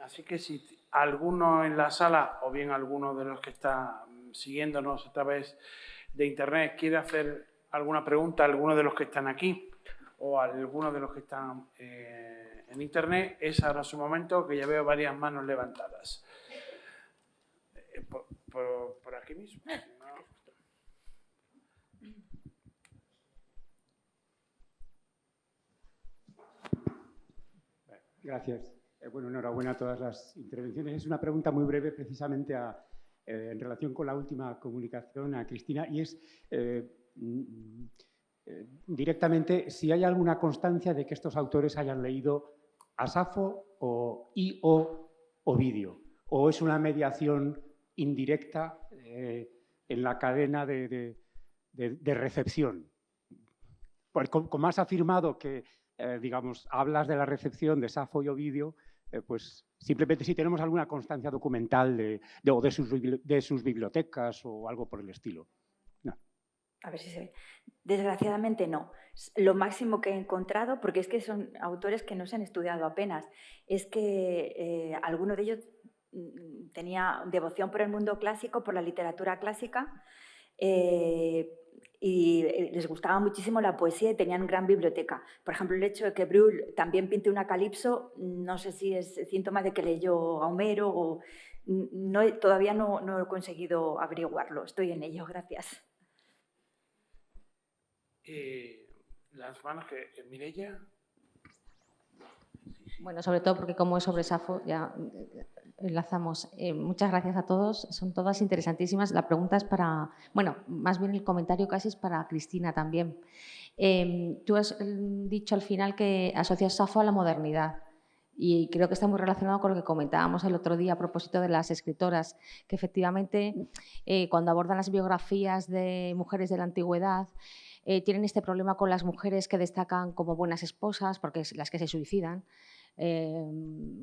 Así que si alguno en la sala o bien alguno de los que está siguiéndonos a través de internet quiere hacer alguna pregunta a alguno de los que están aquí o a alguno de los que están en internet, es ahora su momento, que ya veo varias manos levantadas. Por aquí mismo. Gracias. Bueno, enhorabuena a todas las intervenciones. Es una pregunta muy breve, precisamente en relación con la última comunicación a Cristina, y es directamente si hay alguna constancia de que estos autores hayan leído a Safo o Ovidio, o es una mediación indirecta en la cadena de recepción. Porque como has afirmado que digamos, hablas de la recepción de Safo y Ovidio, pues simplemente si tenemos alguna constancia documental de sus bibliotecas o algo por el estilo. No. A ver si se ve. Desgraciadamente no. Lo máximo que he encontrado, porque es que son autores que no se han estudiado apenas, es que alguno de ellos tenía devoción por el mundo clásico, por la literatura clásica, y les gustaba muchísimo la poesía y tenían gran biblioteca. Por ejemplo, el hecho de que Bruhl también pinte una calipso, no sé si es síntoma de que leyó a Homero o... todavía no he conseguido averiguarlo. Estoy en ello, gracias. Las manos que... Mireia. Bueno, sobre todo porque como es sobre Safo, ya enlazamos. Muchas gracias a todos, son todas interesantísimas. La pregunta es para, bueno, más bien el comentario casi es para Cristina también. Tú has dicho al final que asocias Safo a la modernidad y creo que está muy relacionado con lo que comentábamos el otro día a propósito de las escritoras, que efectivamente cuando abordan las biografías de mujeres de la antigüedad tienen este problema con las mujeres que destacan como buenas esposas, porque es las que se suicidan,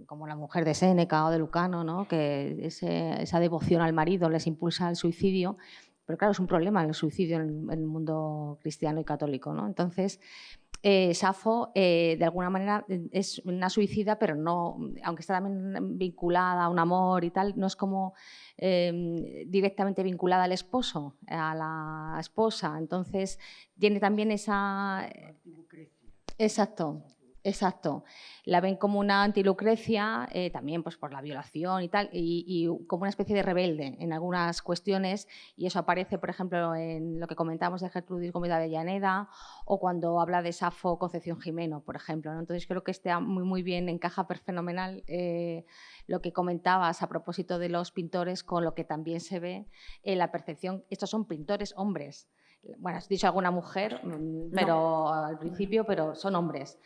como la mujer de Séneca o de Lucano, ¿no? Que esa devoción al marido les impulsa al suicidio, pero claro, es un problema el suicidio en el mundo cristiano y católico, ¿no? Entonces, Safo, de alguna manera, es una suicida, pero no, aunque está también vinculada a un amor y tal, no es como directamente vinculada al esposo, a la esposa. Entonces, tiene también esa... Exacto. Exacto. La ven como una antilucrecia, también pues, por la violación y tal, y como una especie de rebelde en algunas cuestiones, y eso aparece, por ejemplo, en lo que comentábamos de Gertrudis Gómez de Avellaneda o cuando habla de Safo Concepción Jimeno, por ejemplo, ¿no? Entonces creo que está muy bien, encaja fenomenal lo que comentabas a propósito de los pintores con lo que también se ve en la percepción. Estos son pintores hombres. Bueno, has dicho alguna mujer, pero al principio, pero son hombres.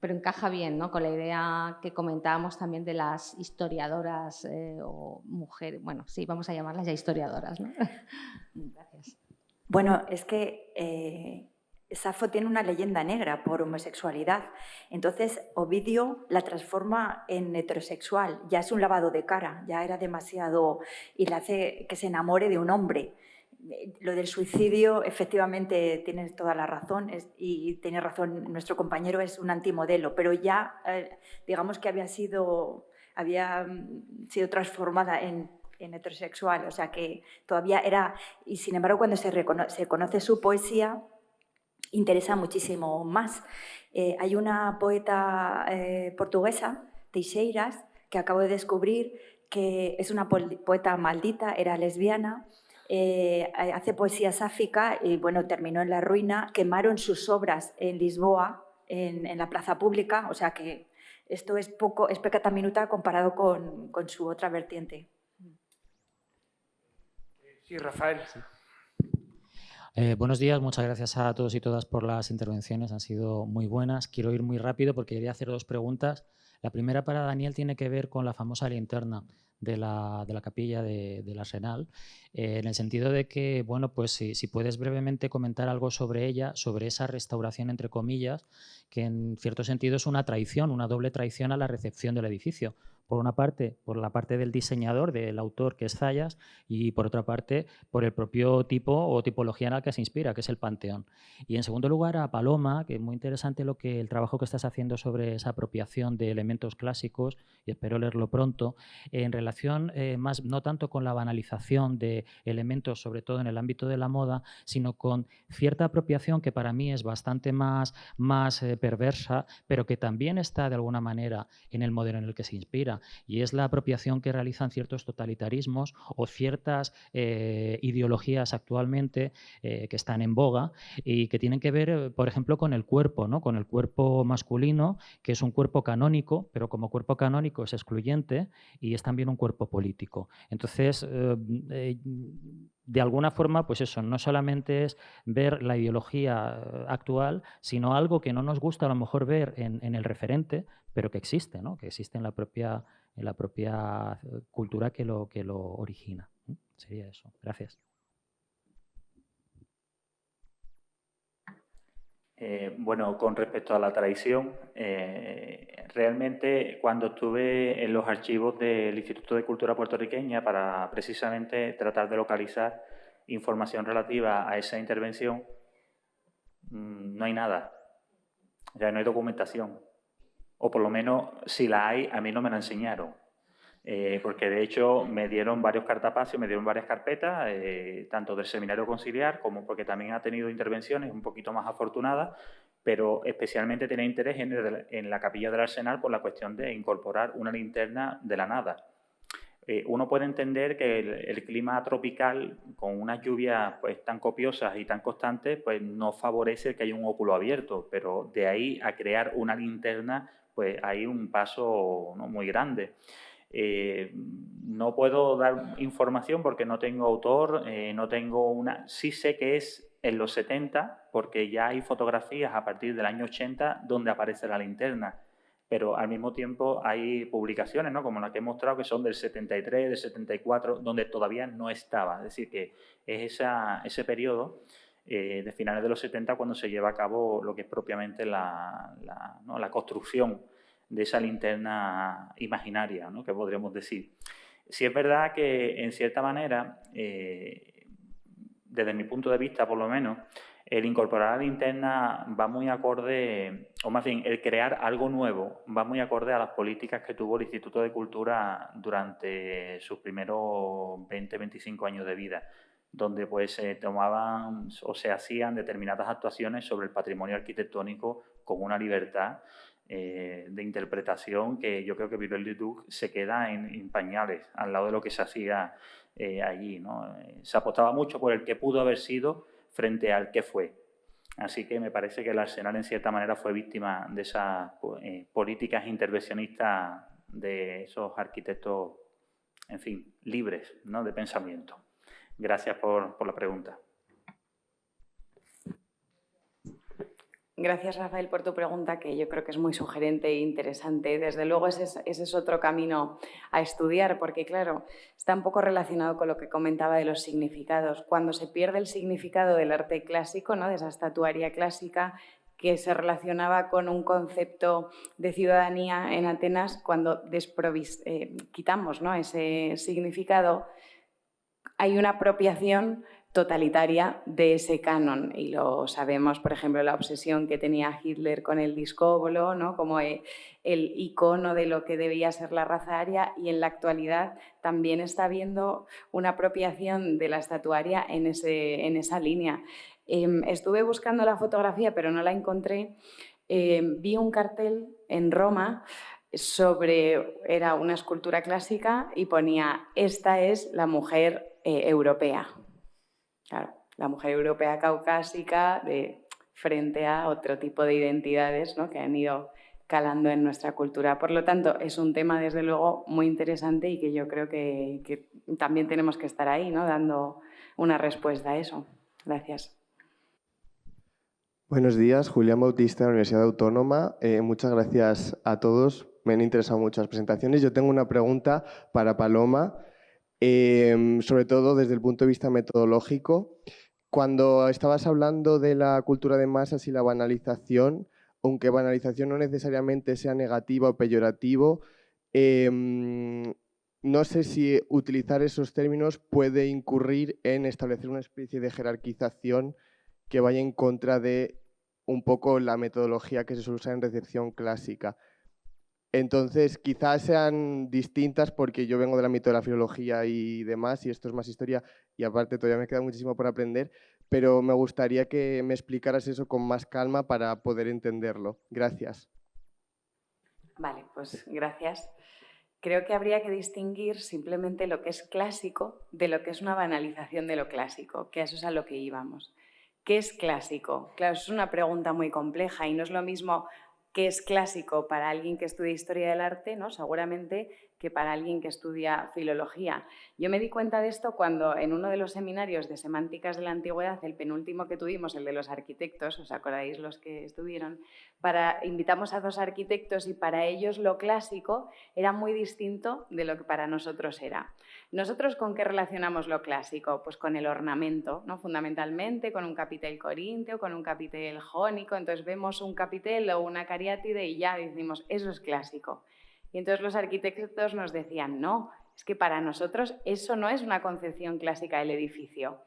Pero encaja bien, ¿no? Con la idea que comentábamos también de las historiadoras o mujeres, bueno, sí, vamos a llamarlas ya historiadoras, ¿no? Gracias. Bueno, es que Safo tiene una leyenda negra por homosexualidad. Entonces, Ovidio la transforma en heterosexual. Ya es un lavado de cara, ya era demasiado... y le hace que se enamore de un hombre. Lo del suicidio, efectivamente, tienes toda la razón y tiene razón nuestro compañero, es un antimodelo, pero ya, digamos que había sido transformada en heterosexual, o sea que todavía era... Y sin embargo, cuando se conoce su poesía, interesa muchísimo más. Hay una poeta portuguesa, Teixeiras, que acabo de descubrir que es una poeta maldita, era lesbiana, hace poesía sáfica y bueno, terminó en la ruina. Quemaron sus obras en Lisboa, en la plaza pública, o sea que esto es peccata minuta comparado con su otra vertiente. Sí, Rafael. Sí. Buenos días, muchas gracias a todos y todas por las intervenciones, han sido muy buenas. Quiero ir muy rápido porque quería hacer dos preguntas. La primera para Daniel tiene que ver con la famosa linterna la capilla del Arsenal, en el sentido de que, bueno, pues si puedes brevemente comentar algo sobre ella, sobre esa restauración, entre comillas, que en cierto sentido es una traición, una doble traición a la recepción del edificio. Por una parte, por la parte del diseñador, del autor, que es Zayas, y por otra parte, por el propio tipo o tipología en la que se inspira, que es el Panteón. Y en segundo lugar, a Paloma, que es muy interesante el trabajo que estás haciendo sobre esa apropiación de elementos clásicos, y espero leerlo pronto, en relación más no tanto con la banalización de elementos, sobre todo en el ámbito de la moda, sino con cierta apropiación que para mí es bastante más perversa, pero que también está de alguna manera en el modelo en el que se inspira, y es la apropiación que realizan ciertos totalitarismos o ciertas ideologías actualmente que están en boga y que tienen que ver, por ejemplo, con el cuerpo, ¿no? Con el cuerpo masculino, que es un cuerpo canónico, pero como cuerpo canónico es excluyente y es también un cuerpo político. Entonces, de alguna forma, pues eso, no solamente es ver la ideología actual, sino algo que no nos gusta a lo mejor ver en el referente, pero que existe, ¿no? Que existe en la propia cultura que lo origina. Sería eso. Gracias. Bueno, con respecto a la traición, realmente cuando estuve en los archivos del Instituto de Cultura Puertorriqueña para precisamente tratar de localizar información relativa a esa intervención, no hay nada, ya no hay documentación, o por lo menos si la hay, a mí no me la enseñaron. Porque de hecho me dieron varios cartapacios, me dieron varias carpetas, tanto del seminario conciliar como porque también ha tenido intervenciones un poquito más afortunadas, pero especialmente tenía interés en la capilla del Arsenal por la cuestión de incorporar una linterna de la nada. Uno puede entender que el clima tropical, con unas lluvias pues, tan copiosas y tan constantes, pues no favorece que haya un óculo abierto, pero de ahí a crear una linterna, pues hay un paso, ¿no?, muy grande. No puedo dar información porque no tengo autor, no tengo una... Sí sé que es en los 70, porque ya hay fotografías a partir del año 80 donde aparece la linterna, pero al mismo tiempo hay publicaciones, ¿no?, como la que he mostrado, que son del 73, del 74, donde todavía no estaba. Es decir, que es ese periodo de finales de los 70 cuando se lleva a cabo lo que es propiamente la construcción de esa linterna imaginaria, ¿no?, que podríamos decir. Sí es verdad que, en cierta manera, desde mi punto de vista, por lo menos, el incorporar la linterna va muy acorde, o más bien, el crear algo nuevo va muy acorde a las políticas que tuvo el Instituto de Cultura durante sus primeros 20-25 años de vida, donde pues se tomaban o se hacían determinadas actuaciones sobre el patrimonio arquitectónico con una libertad de interpretación que yo creo que Vives-le-Duc se queda en pañales al lado de lo que se hacía allí, ¿no? Se apostaba mucho por el que pudo haber sido frente al que fue. Así que me parece que el Arsenal en cierta manera fue víctima de esas políticas intervencionistas de esos arquitectos, en fin, libres, ¿no?, de pensamiento. Gracias por la pregunta. Gracias, Rafael, por tu pregunta, que yo creo que es muy sugerente e interesante. Desde luego, ese es otro camino a estudiar, porque, claro, está un poco relacionado con lo que comentaba de los significados. Cuando se pierde el significado del arte clásico, ¿no?, de esa estatuaria clásica que se relacionaba con un concepto de ciudadanía en Atenas, cuando quitamos, ¿no?, ese significado, hay una apropiación totalitaria de ese canon, y lo sabemos, por ejemplo, la obsesión que tenía Hitler con el discóbolo, ¿no?, como el icono de lo que debía ser la raza aria, y en la actualidad también está habiendo una apropiación de la estatuaria en esa línea. Estuve buscando la fotografía, pero no la encontré. Vi un cartel en Roma era una escultura clásica y ponía: esta es la mujer europea. Claro, la mujer europea caucásica frente a otro tipo de identidades, ¿no?, que han ido calando en nuestra cultura. Por lo tanto, es un tema, desde luego, muy interesante y que yo creo que también tenemos que estar ahí, ¿no?, dando una respuesta a eso. Gracias. Buenos días, Julián Bautista de la Universidad Autónoma. Muchas gracias a todos. Me han interesado mucho las presentaciones. Yo tengo una pregunta para Paloma, sobre todo desde el punto de vista metodológico. Cuando estabas hablando de la cultura de masas y la banalización, aunque banalización no necesariamente sea negativa o peyorativo, no sé si utilizar esos términos puede incurrir en establecer una especie de jerarquización que vaya en contra de un poco la metodología que se suele usar en recepción clásica. Entonces, quizás sean distintas porque yo vengo del ámbito de la filología y demás, y esto es más historia, y aparte todavía me queda muchísimo por aprender, pero me gustaría que me explicaras eso con más calma para poder entenderlo. Gracias. Vale, pues gracias. Creo que habría que distinguir simplemente lo que es clásico de lo que es una banalización de lo clásico, que eso es a lo que íbamos. ¿Qué es clásico? Claro, es una pregunta muy compleja y no es lo mismo qué es clásico para alguien que estudia historia del arte, ¿no? Seguramente que para alguien que estudia filología. Yo me di cuenta de esto cuando en uno de los seminarios de semánticas de la antigüedad, el penúltimo que tuvimos, el de los arquitectos, ¿os acordáis los que estuvieron? Invitamos a 2 arquitectos y para ellos lo clásico era muy distinto de lo que para nosotros era. ¿Nosotros con qué relacionamos lo clásico? Pues con el ornamento, ¿no? Fundamentalmente con un capitel corintio, con un capitel jónico. Entonces vemos un capitel o una cariátide y ya decimos, eso es clásico. Y entonces los arquitectos nos decían, no, es que para nosotros eso no es una concepción clásica del edificio,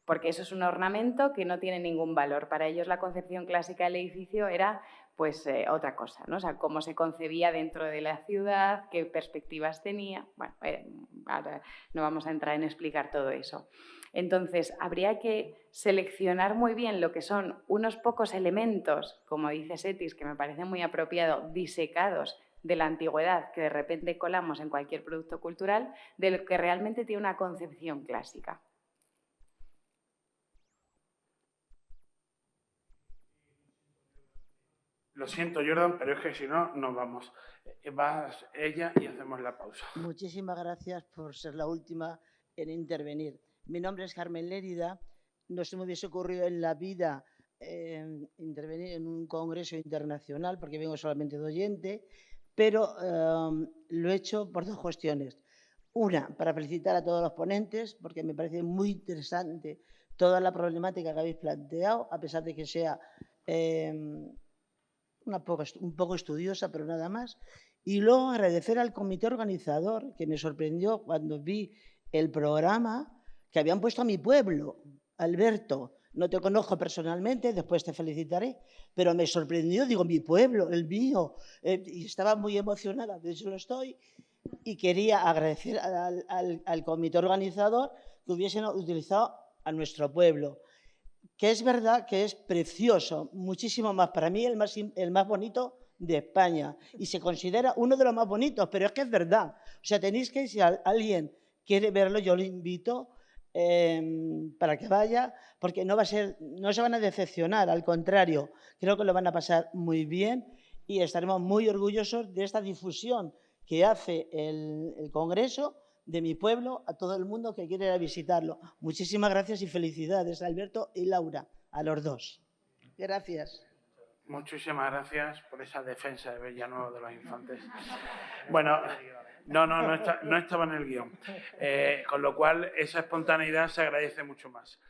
porque eso es un ornamento que no tiene ningún valor. Para ellos la concepción clásica del edificio era pues otra cosa, ¿no? O sea, cómo se concebía dentro de la ciudad, qué perspectivas tenía. Bueno, ahora no vamos a entrar en explicar todo eso. Entonces, habría que seleccionar muy bien lo que son unos pocos elementos, como dice Setis, que me parece muy apropiado, disecados de la antigüedad, que de repente colamos en cualquier producto cultural, de lo que realmente tiene una concepción clásica. Lo siento, Jordan, pero es que si no, nos vamos. Vas ella y hacemos la pausa. Muchísimas gracias por ser la última en intervenir. Mi nombre es Carmen Lérida. No se me hubiese ocurrido en la vida intervenir en un congreso internacional, porque vengo solamente de oyente, pero lo he hecho por 2 cuestiones. Una, para felicitar a todos los ponentes, porque me parece muy interesante toda la problemática que habéis planteado, a pesar de que sea un poco estudiosa, pero nada más. Y luego agradecer al comité organizador, que me sorprendió cuando vi el programa que habían puesto a mi pueblo, Alberto. No te conozco personalmente, después te felicitaré, pero me sorprendió, digo, mi pueblo, el mío, y estaba muy emocionada, de hecho lo estoy, y quería agradecer al comité organizador que hubiesen utilizado a nuestro pueblo, que es verdad que es precioso, muchísimo más, para mí el más bonito de España, y se considera uno de los más bonitos, pero es que es verdad. O sea, tenéis que, si alguien quiere verlo, yo lo invito para que vaya, porque no se van a decepcionar, al contrario, creo que lo van a pasar muy bien y estaremos muy orgullosos de esta difusión que hace el Congreso de mi pueblo a todo el mundo que quiere ir a visitarlo. Muchísimas gracias y felicidades, Alberto y Laura, a los 2. Gracias. Muchísimas gracias por esa defensa de Villanueva de los Infantes. Bueno, no estaba en el guión. Con lo cual, esa espontaneidad se agradece mucho más.